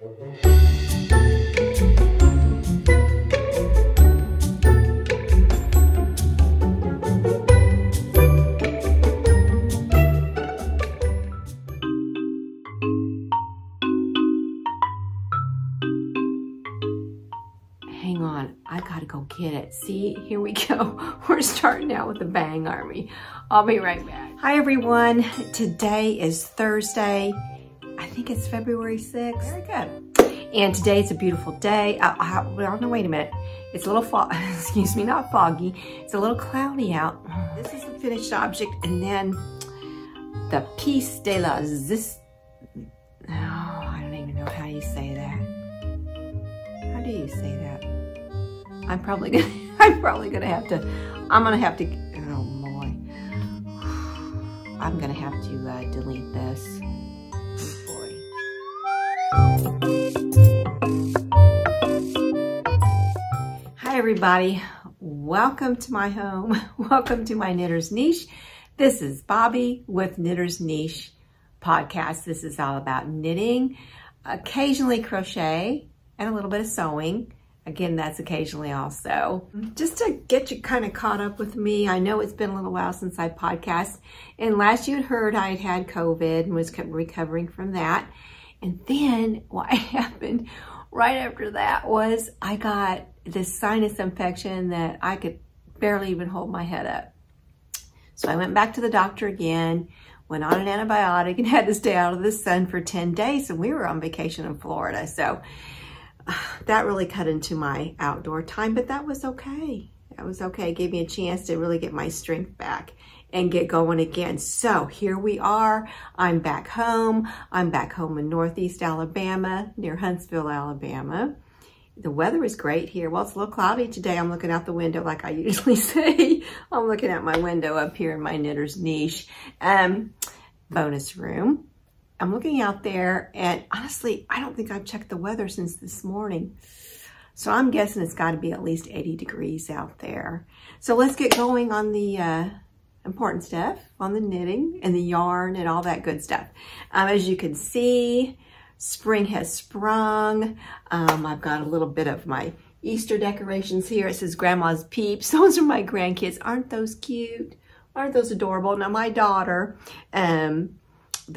Hang on, I gotta go get it. See, here we go. We're starting out with a bang, army. I'll be right back. Hi everyone, today is Thursday. I think it's February 6th. Very good. And today is a beautiful day. Well, no, wait a minute. It's a little excuse me, not foggy. It's a little cloudy out. This is the finished object, and then the piece de la oh, I don't even know how you say that. How do you say that? I'm probably gonna have to, oh boy. I'm gonna have to delete this. Hi everybody, welcome to my home. Welcome to my Knitter's Niche. This is Bobby with Knitter's Niche podcast. This is all about knitting, occasionally crochet, and a little bit of sewing. Again, that's occasionally also. Just to get you kind of caught up with me, I know it's been a little while since I podcast, and last you had heard I had COVID and was recovering from that. And then what happened right after that was I got this sinus infection that I could barely even hold my head up. So I went back to the doctor again, went on an antibiotic, and had to stay out of the sun for 10 days. And we were on vacation in Florida. So that really cut into my outdoor time, but that was okay. That was okay. It gave me a chance to really get my strength back and get going again. So here we are. I'm back home. I'm back home in Northeast Alabama, near Huntsville, Alabama. The weather is great here. Well, it's a little cloudy today. I'm looking out the window like I usually say. I'm looking out my window up here in my Knitter's Niche bonus room. I'm looking out there, and honestly, I don't think I've checked the weather since this morning. So I'm guessing it's got to be at least 80 degrees out there. So let's get going on the important stuff, on the knitting and the yarn and all that good stuff. As you can see, spring has sprung. I've got a little bit of my Easter decorations here. It says Grandma's Peeps. Those are my grandkids. Aren't those cute? Aren't those adorable? Now my daughter, the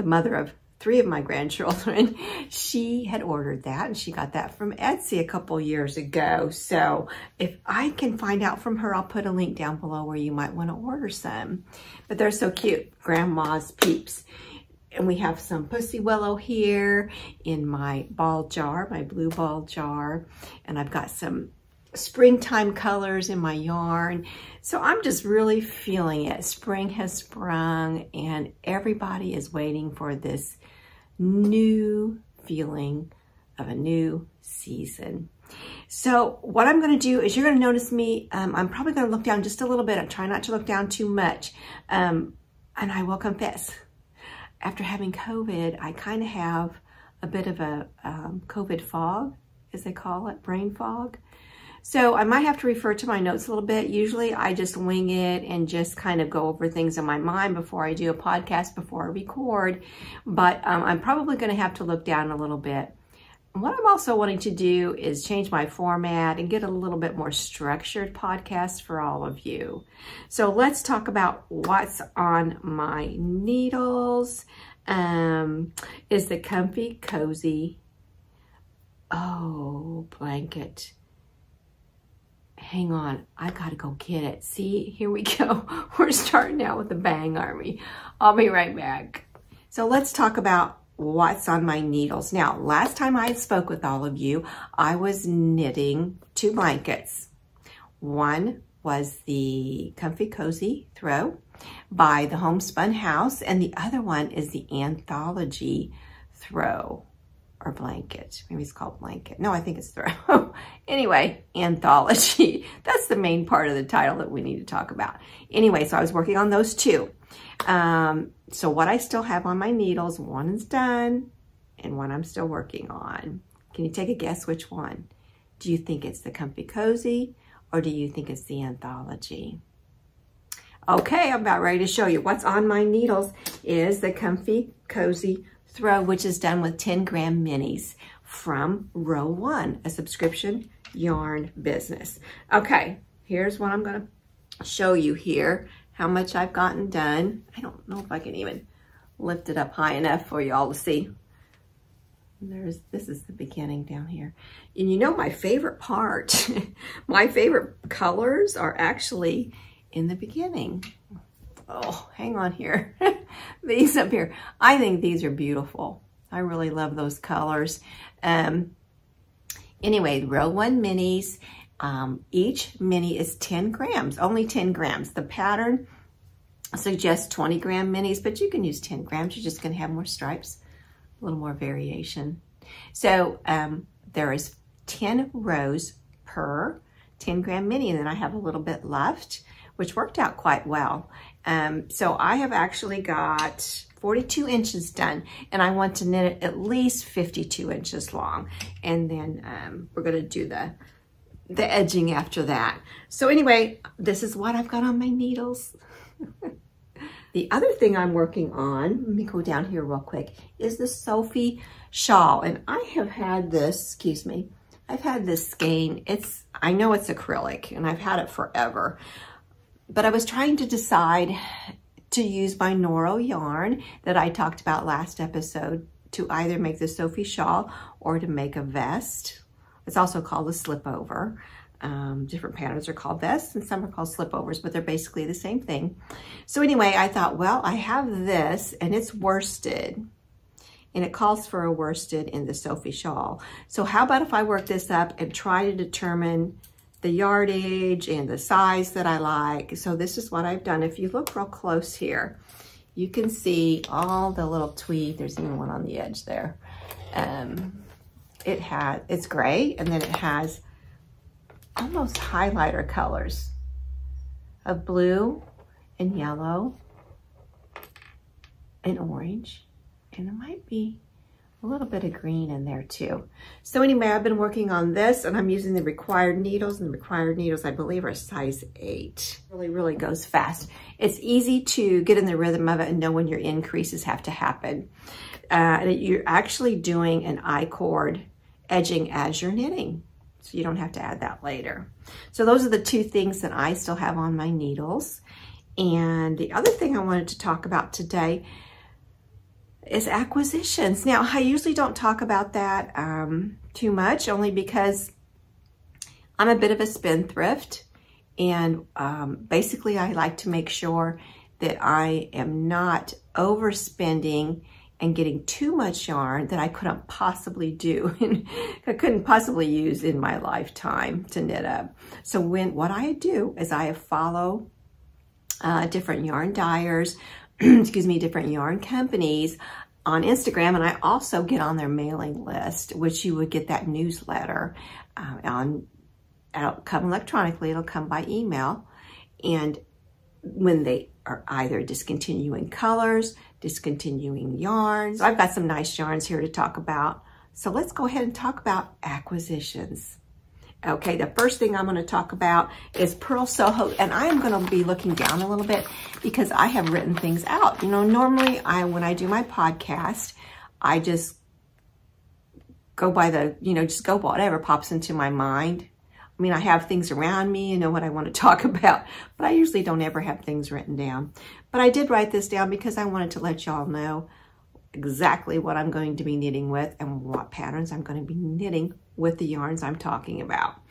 mother of 3 of my grandchildren, she had ordered that, and she got that from Etsy a couple years ago. So if I can find out from her, I'll put a link down below where you might want to order some. But they're so cute, Grandma's Peeps. And we have some pussy willow here in my ball jar, my blue ball jar. And I've got some springtime colors in my yarn. So I'm just really feeling it. Spring has sprung, and everybody is waiting for this new feeling of a new season. So what I'm going to do is, you're going to notice me, I'm probably going to look down just a little bit. I try not to look down too much. And I will confess, after having COVID, I kind of have a bit of a COVID fog, as they call it, brain fog. So I might have to refer to my notes a little bit. Usually I just wing it and just kind of go over things in my mind before I do a podcast, before I record. But I'm probably going to have to look down a little bit. What I'm also wanting to do is change my format and get a little bit more structured podcast for all of you. So let's talk about what's on my needles. Is the comfy, cozy, blanket. Hang on, I gotta go get it. See, here we go. We're starting out with a bang, army. I'll be right back. So let's talk about what's on my needles. Now, last time I spoke with all of you, I was knitting 2 blankets. One was the Comfy Cozy Throw by the Homespun House, and the other one is the Anthology Throw. Or blanket. Maybe it's called blanket. No, I think it's throw. Anyway, Anthology. That's the main part of the title that we need to talk about. Anyway, so I was working on those 2. So what I still have on my needles, one is done and one I'm still working on. Can you take a guess which one? Do you think it's the Comfy Cozy, or do you think it's the Anthology? Okay, I'm about ready to show you. What's on my needles is the Comfy Cozy Throw, which is done with 10 gram minis from Row 1, a subscription yarn business. Okay, here's what I'm gonna show you here, how much I've gotten done. I don't know if I can even lift it up high enough for you all to see. This is the beginning down here. And you know my favorite part, my favorite colors are actually in the beginning. Oh, hang on here. These up here. I think these are beautiful. I really love those colors. Anyway, Row 1 minis. Each mini is 10 grams, only 10 grams. The pattern suggests 20 gram minis, but you can use 10 grams. You're just gonna have more stripes, a little more variation. So there is 10 rows per 10 gram mini, and then I have a little bit left, which worked out quite well. So I have actually got 42 inches done, and I want to knit it at least 52 inches long. And then we're gonna do the edging after that. So anyway, this is what I've got on my needles. The other thing I'm working on, let me go down here real quick, is the Sophie shawl. And I have had this, excuse me, I've had this skein. I know it's acrylic and I've had it forever, but I was trying to decide to use my Noro yarn that I talked about last episode to either make the Sophie shawl or to make a vest. It's also called a slip over. Different patterns are called vests and some are called slipovers, but they're basically the same thing. So anyway, I thought, well, I have this and it's worsted and it calls for a worsted in the Sophie shawl. So how about if I work this up and try to determine the yardage and the size that I like. So this is what I've done. If you look real close here, you can see all the little tweed. There's even one on the edge there. It's gray, and then it has almost highlighter colors of blue and yellow and orange, and there might be a little bit of green in there too. So anyway, I've been working on this and I'm using the required needles, and the required needles I believe are size 8. Really goes fast. It's easy to get in the rhythm of it and know when your increases have to happen. You're actually doing an I-cord edging as you're knitting, so you don't have to add that later. So those are the two things that I still have on my needles. And the other thing I wanted to talk about today is acquisitions. Now, I usually don't talk about that too much, only because I'm a bit of a spendthrift, and basically I like to make sure that I am not overspending and getting too much yarn that I couldn't possibly do and I couldn't possibly use in my lifetime to knit up. So what I do is I follow different yarn dyers, excuse me, different yarn companies on Instagram, and I also get on their mailing list, which you would get that newsletter it'll come electronically, it'll come by email, and when they are either discontinuing colors, discontinuing yarns. So I've got some nice yarns here to talk about. So let's go ahead and talk about acquisitions. Okay, the first thing I'm going to talk about is Purl Soho, and I am going to be looking down a little bit because I have written things out. You know, normally when I do my podcast, I just go by the, just go whatever pops into my mind. I mean, I have things around me, you know what I want to talk about, but I usually don't ever have things written down. But I did write this down because I wanted to let y'all know exactly what I'm going to be knitting with and what patterns I'm going to be knitting with the yarns I'm talking about.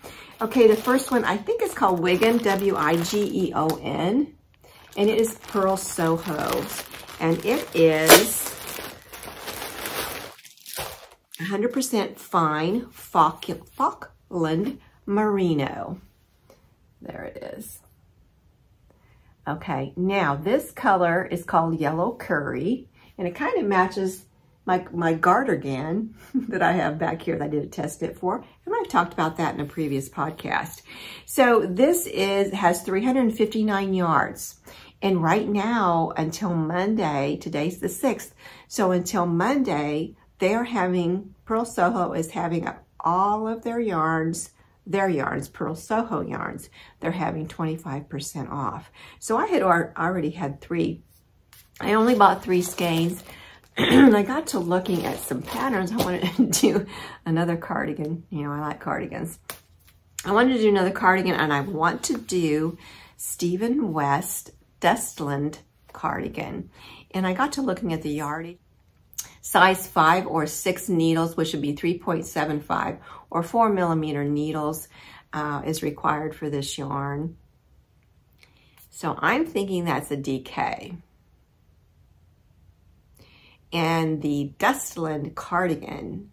Okay, the first one I think is called Wigeon, W-I-G-E-O-N, and it is Purl Soho, and it is 100% fine Falkland Merino. There it is. Okay, now this color is called Yellow Curry, and it kind of matches my gartergan that I have back here that I did a test knit for, and I've talked about that in a previous podcast. So this has 359 yards, and right now until Monday, today's the 6th, so until Monday, Purl Soho is having all of their yarns, Purl Soho yarns, they're having 25% off. So I had already had 3. I only bought 3 skeins. I got to looking at some patterns. I wanted to do another cardigan. You know, I like cardigans. I wanted to do another cardigan, and I want to do Stephen West Dustland cardigan. And I got to looking at the yardage. Size 5 or 6 needles, which would be 3.75 or 4 millimeter needles is required for this yarn. So I'm thinking that's a DK. And the Dustland cardigan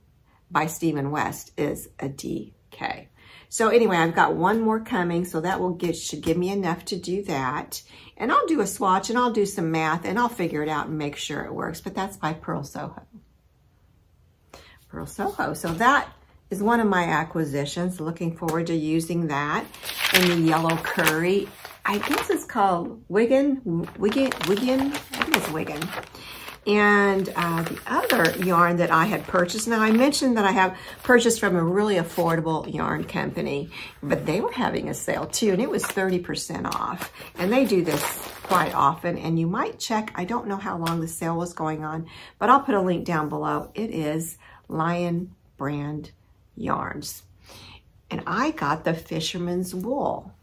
by Stephen West is a DK. So anyway, I've got one more coming, so that should give me enough to do that. And I'll do a swatch and I'll do some math and I'll figure it out and make sure it works. But that's by Purl Soho. Purl Soho. So that is one of my acquisitions. Looking forward to using that. And the yellow curry. I guess it's called Wigeon. I think it's Wigeon. And the other yarn that I had purchased, now I mentioned that I have purchased from a really affordable yarn company, but they were having a sale too, and it was 30% off. And they do this quite often, and you might check. I don't know how long the sale was going on, but I'll put a link down below. It is Lion brand yarns. And I got the Fisherman's Wool.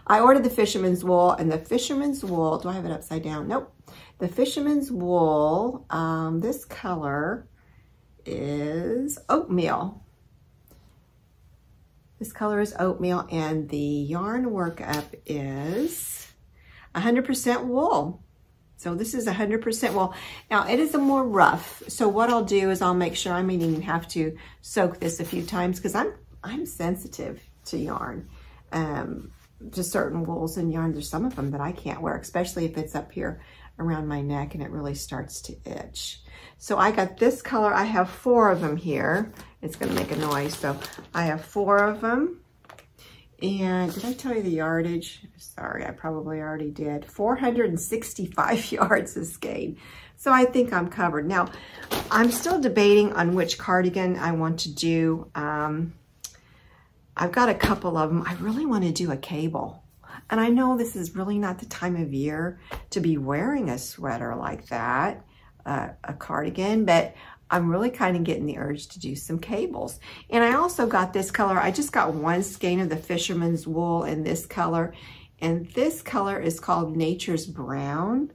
I ordered the Fisherman's Wool, and the Fisherman's Wool, do I have it upside down? Nope. The Fisherman's Wool, this color is Oatmeal. This color is Oatmeal, and the yarn workup is 100% wool. So this is 100% wool. Now it is a more rough. So what I'll do is I'll make sure I may even have to soak this a few times because I'm sensitive to yarn. To certain wools and yarn. There's some of them that I can't wear, especially if it's up here around my neck and it really starts to itch. So I got this color. I have 4 of them here. It's going to make a noise. So I have 4 of them. And did I tell you the yardage? Sorry, I probably already did. 465 yards of Scade. So I think I'm covered. Now, I'm still debating on which cardigan I want to do. I've got a couple of them. I really want to do a cable. And I know this is really not the time of year to be wearing a sweater like that, a cardigan, but I'm really kind of getting the urge to do some cables. And I also got this color. I just got one skein of the Fisherman's Wool in this color. And this color is called Nature's Brown.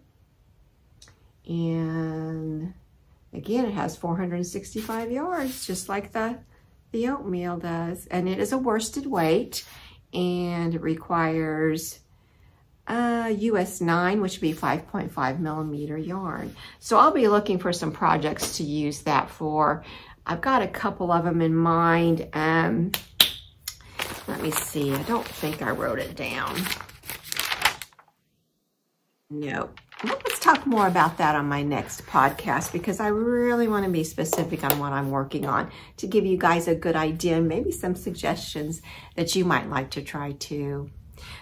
And again, it has 465 yards, just like the Oatmeal does. And it is a worsted weight, and it requires US 9, which would be 5.5 millimeter yarn. So I'll be looking for some projects to use that for. I've got a couple of them in mind. Let me see. I don't think I wrote it down. No. Let's talk more about that on my next podcast, because I really want to be specific on what I'm working on to give you guys a good idea and maybe some suggestions that you might like to try too.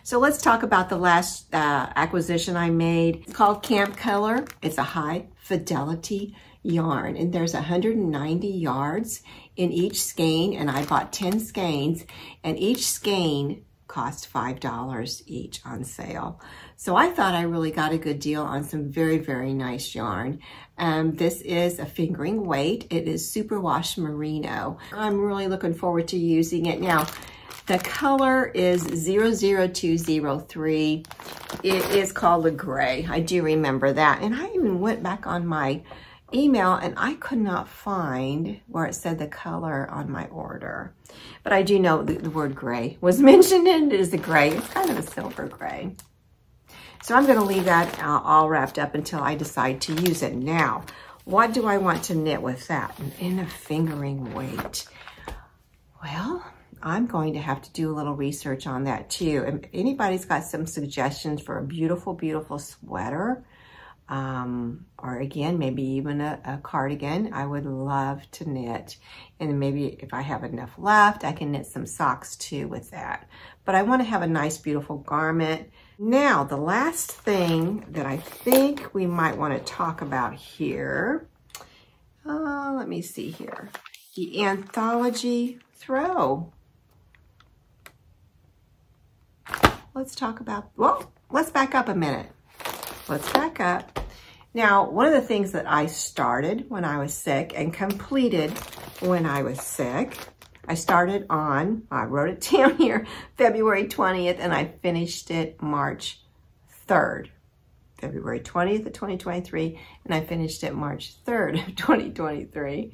So let's talk about the last acquisition I made. It's called Camp Color. It's a high fidelity yarn, and there's 190 yards in each skein, and I bought 10 skeins, and each skein cost $5 each on sale. So I thought I really got a good deal on some very, very nice yarn. This is a fingering weight. It is superwash merino. I'm really looking forward to using it. Now, the color is 00203. It is called the gray. I do remember that. And I even went back on my email and I could not find where it said the color on my order. But I do know the word gray was mentioned, and it is a gray. It's kind of a silver gray. So I'm going to leave that all wrapped up until I decide to use it. Now, what do I want to knit with that in a fingering weight? Well, I'm going to have to do a little research on that too. And if anybody's got some suggestions for a beautiful, beautiful sweater, or again, maybe even a cardigan, I would love to knit. And maybe if I have enough left, I can knit some socks too with that. But I want to have a nice, beautiful garment. Now, the last thing that I think we might want to talk about here, let me see here, the Anthology throw. Let's talk about, well, let's back up a minute. Let's back up. Now, one of the things that I started when I was sick and completed when I was sick, I started on, I wrote it down here, February 20th, and I finished it March 3rd. February 20th of 2023, and I finished it March 3rd of 2023.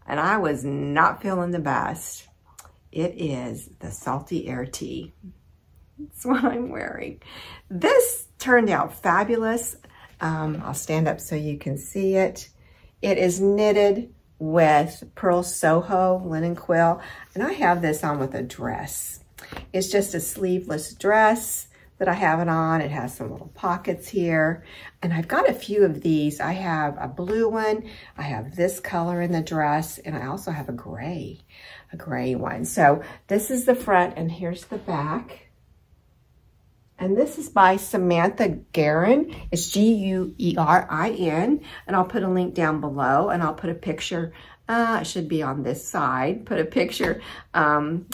And I was not feeling the best. It is the Salty Air Tee. That's what I'm wearing. This turned out fabulous. I'll stand up so you can see it. It is knitted with Purl Soho linen quill, and I have this on with a dress. It's just a sleeveless dress that I have it on. It has some little pockets here, and I've got a few of these. I have a blue one, I have this color in the dress, and I also have a gray one. So this is the front, and here's the back. And this is by Samantha Guerin. It's G-U-E-R-I-N. And I'll put a link down below, and I'll put a picture, it should be on this side, put a picture of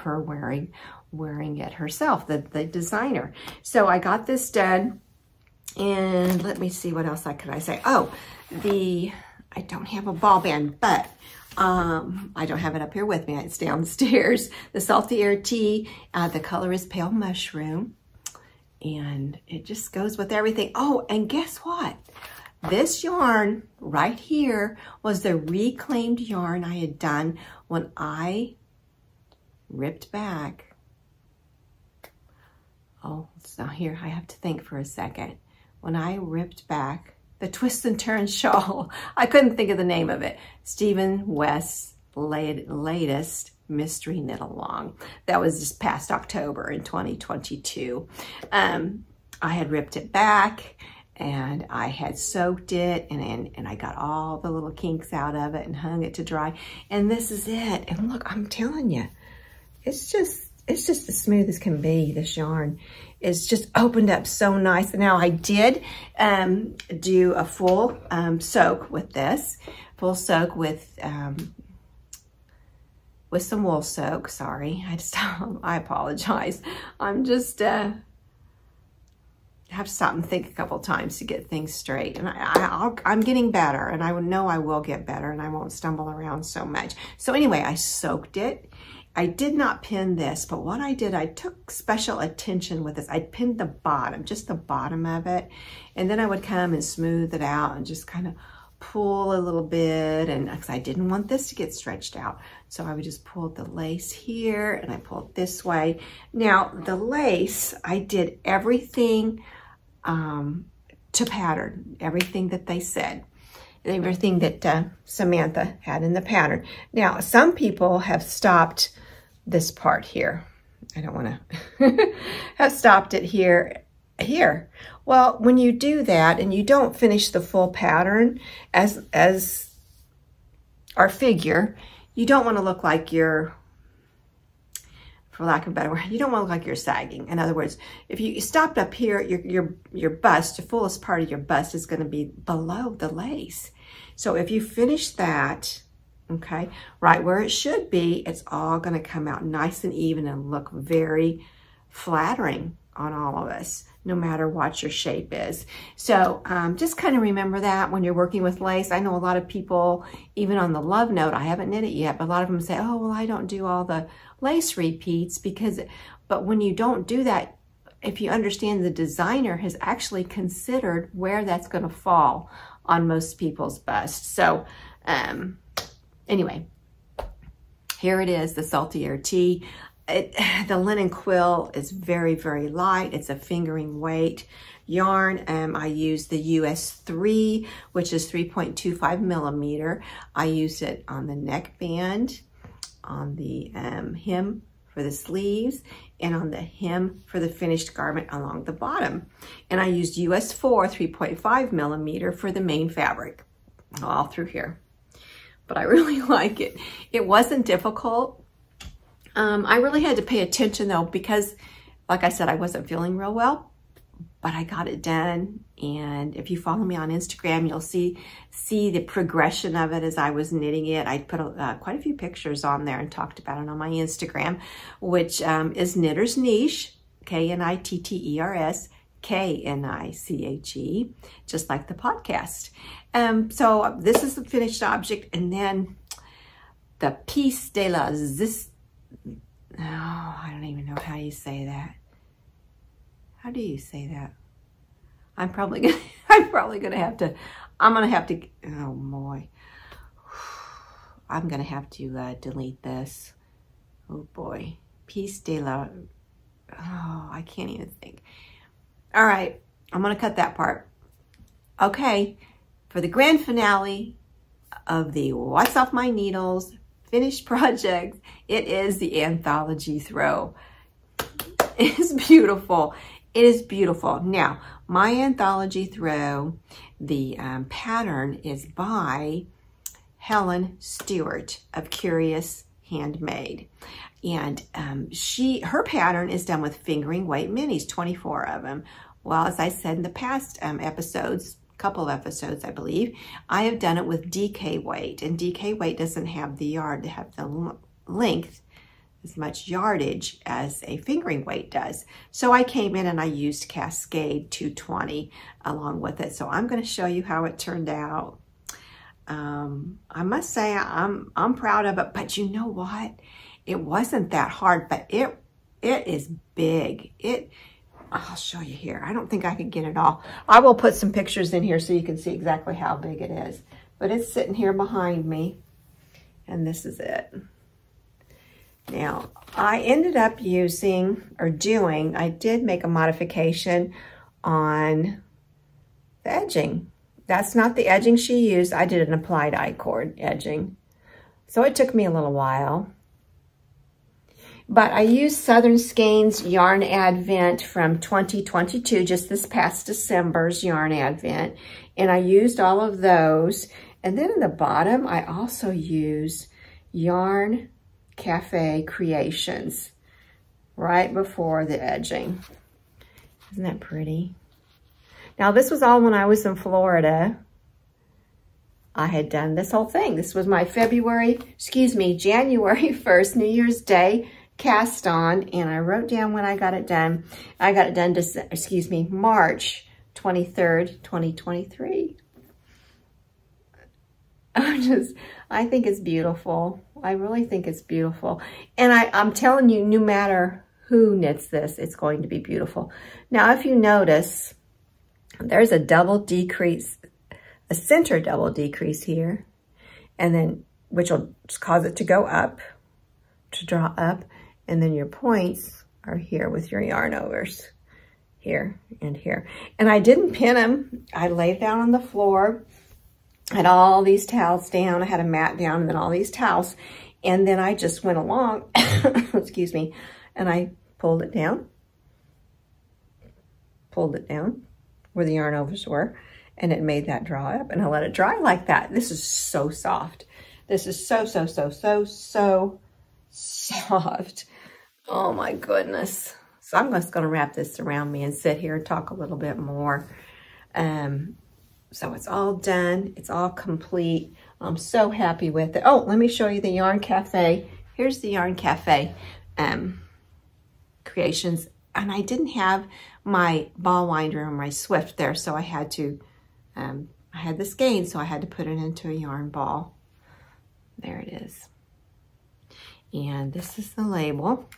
her wearing it herself, the designer. So I got this done, and let me see, what else could I say? Oh, I don't have a ball band, but I don't have it up here with me. It's downstairs. The Salty Air Tee, the color is Pale Mushroom, and it just goes with everything. Oh, and guess what? This yarn right here was the reclaimed yarn I had done when I ripped back. Oh, so here I have to think for a second. When I ripped back the Twist and Turn Shawl. I couldn't think of the name of it. Stephen West's latest mystery knit along. That was just past October in 2022. I had ripped it back, and I had soaked it, and I got all the little kinks out of it and hung it to dry. And this is it. And look, I'm telling you, it's just as smooth as can be. This yarn is just opened up so nice. And now I did do a full soak with this, full soak with some wool soak. Sorry, I apologize. I'm just have to stop and think a couple times to get things straight. And I'm getting better, and I know I will get better, and I won't stumble around so much. So anyway, I soaked it. I did not pin this, but what I did, I took special attention with this. I pinned the bottom, just the bottom of it, and then I would come and smooth it out and just kind of pull a little bit, and because I didn't want this to get stretched out, so I would just pull the lace here, and I pull it this way. Now, the lace, I did everything to pattern, everything that they said. Everything that Samantha had in the pattern. Now, some people have stopped this part here. I don't want to have stopped it here. Well, when you do that and you don't finish the full pattern as our figure, you don't want to look like you're, for lack of a better word, you don't want to look like you're sagging. In other words, if you stopped up here, your bust, the fullest part of your bust is going to be below the lace. So if you finish that, okay, right where it should be, it's all going to come out nice and even and look very flattering on all of us, no matter what your shape is. So just kind of remember that when you're working with lace. I know a lot of people, even on the Love Note, I haven't knit it yet, but a lot of them say, oh, well, I don't do all the lace repeats but when you don't do that, if you understand the designer has actually considered where that's going to fall on most people's busts. So anyway, here it is, the Salty Air Tee. The linen quill is very, very light. It's a fingering weight yarn. I used the US 3, which is 3.25 millimeter. I used it on the neckband, on the hem for the sleeves, and on the hem for the finished garment along the bottom. And I used US 4, 3.5 millimeter for the main fabric, all through here. But I really like it. It wasn't difficult. I really had to pay attention though, because like I said, I wasn't feeling real well, but I got it done. And if you follow me on Instagram, you'll see the progression of it as I was knitting it. I put quite a few pictures on there and talked about it on my Instagram, which is Knitter's Niche, K-N-I-T-T-E-R-S, K-N-I-C-H-E, just like the podcast. So this is the finished object, and then the piece de la I don't even know how you say that. How do you say that? I'm gonna have to, oh boy. I'm gonna have to delete this. Oh boy. Piece de la, oh, I can't even think. All right, I'm gonna cut that part. Okay, for the grand finale of the What's Off My Needles finished project, it is the Anthology throw. It is beautiful. It is beautiful. Now, my Anthology throw, the pattern is by Helen Stewart of Curious Handmade. And her pattern is done with fingering weight minis, 24 of them. Well, as I said in the past episodes, couple of episodes, I believe, I have done it with DK weight, and DK weight doesn't have the yard to have the length, as much yardage as a fingering weight does. So I came in and I used Cascade 220 along with it. So I'm going to show you how it turned out. I must say I'm proud of it, but you know what? It wasn't that hard, but it is big. I'll show you here. I don't think I could get it all. I will put some pictures in here so you can see exactly how big it is. But it's sitting here behind me, and this is it. Now, I ended up I did make a modification on the edging. That's not the edging she used. I did an applied I-cord edging. So it took me a little while. But I used Southern Skeins Yarn Advent from 2022, just this past December's Yarn Advent. And I used all of those. And then in the bottom, I also used Yarn Cafe Creations right before the edging. Isn't that pretty? Now, this was all when I was in Florida. I had done this whole thing. This was my January 1st, New Year's Day cast on, and I wrote down when I got it done. I got it done, March 23rd, 2023. I think it's beautiful. I really think it's beautiful. And I'm telling you, no matter who knits this, it's going to be beautiful. Now, if you notice, there's a double decrease, a center double decrease here, and then, which will just cause it to go up, to draw up, and then your points are here with your yarn overs, here and here. And I didn't pin them. I laid down on the floor, had all these towels down, I had a mat down, and then all these towels, and then I just went along, excuse me, and I pulled it down where the yarn overs were, and it made that draw up, and I let it dry like that. This is so soft. This is so soft. Oh my goodness. So I'm just gonna wrap this around me and sit here and talk a little bit more. So it's all done, it's all complete. I'm so happy with it. Oh, let me show you the Yarn Cafe. Here's the Yarn Cafe creations. And I didn't have my ball winder and my Swift there, so I had to, I had the skein, so I had to put it into a yarn ball. There it is. And this is the label.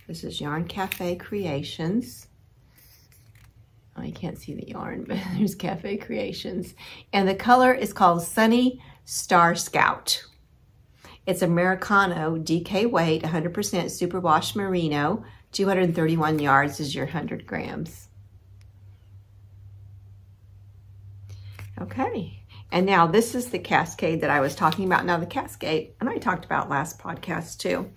This is Yarn Cafe Creations. Oh, you can't see the yarn, but there's Cafe Creations. And the color is called Sunny Star Scout. It's Americano DK weight, 100% superwash merino. 231 yards is your 100 grams. Okay, and now this is the Cascade that I was talking about. Now the Cascade, and I talked about last podcast too.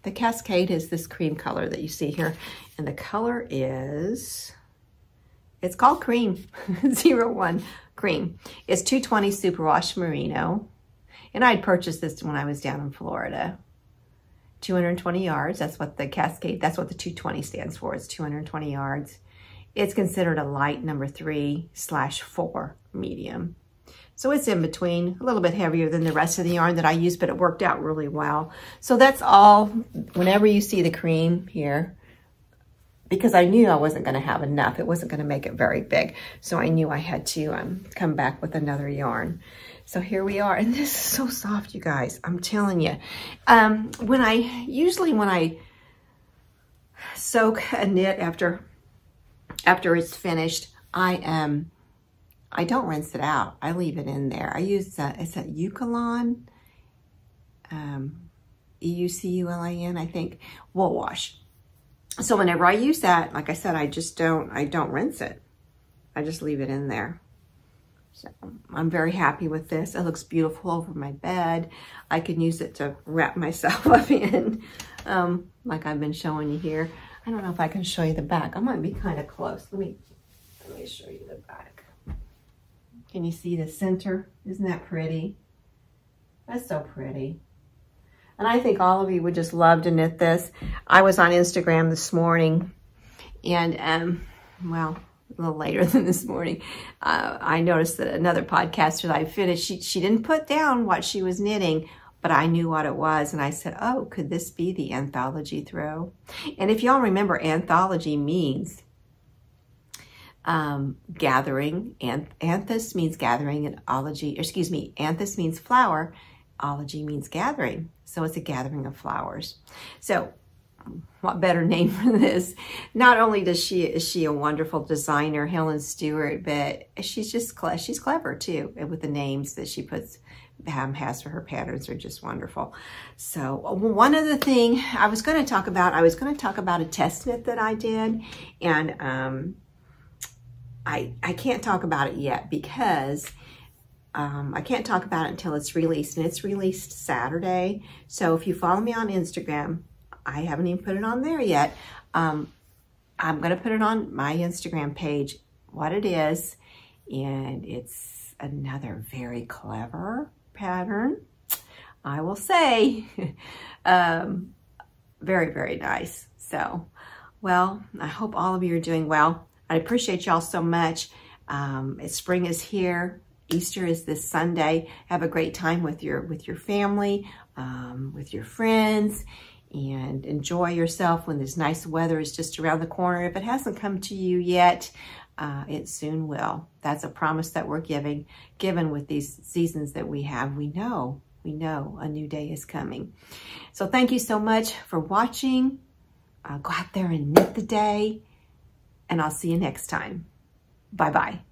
The Cascade is this cream color that you see here, and the color is, it's called Cream, 01 Cream. It's 220 superwash merino, and I had purchased this when I was down in Florida. 220 yards, that's what the Cascade, that's what the 220 stands for, it's 220 yards. It's considered a light number 3/4 medium. So it's in between, a little bit heavier than the rest of the yarn that I used, but it worked out really well. So that's all, whenever you see the cream here, because I knew I wasn't going to have enough. It wasn't going to make it very big. So I knew I had to come back with another yarn. So here we are. And this is so soft, you guys. I'm telling you. When I soak a knit after it's finished, I don't rinse it out. I leave it in there. I use, it's a Eucalan, E-U-C-U-L-A-N, I think, wool wash. So whenever I use that, like I said, I don't rinse it. I just leave it in there. So I'm very happy with this. It looks beautiful over my bed. I can use it to wrap myself up in, like I've been showing you here. I don't know if I can show you the back. I might be kind of close. Let me show you the back. Can you see the center? Isn't that pretty? That's so pretty. And I think all of you would just love to knit this. I was on Instagram this morning, and well, a little later than this morning, I noticed that another podcaster that I finished, she didn't put down what she was knitting, but I knew what it was. And I said, oh, could this be the Anthology throw? And if y'all remember, Anthology means gathering. Anthus means gathering, and anthus means flower. Ology means gathering. So it's a gathering of flowers. So what better name for this? Not only is she a wonderful designer, Helen Stewart, but she's clever too. And with the names that she has for her patterns are just wonderful. So one other thing I was going to talk about a test knit that I did, and I can't talk about it yet because I can't talk about it until it's released, and it's released Saturday. So if you follow me on Instagram, I haven't even put it on there yet. I'm going to put it on my Instagram page, what it is, and it's another very clever pattern, I will say. Very, very nice. So, well, I hope all of you are doing well. I appreciate y'all so much. Spring is here. Easter is this Sunday. Have a great time with your family, with your friends, and enjoy yourself when this nice weather is just around the corner. If it hasn't come to you yet, it soon will. That's a promise that we're given with these seasons that we have. We know a new day is coming. So thank you so much for watching. Go out there and knit the day, and I'll see you next time. Bye-bye.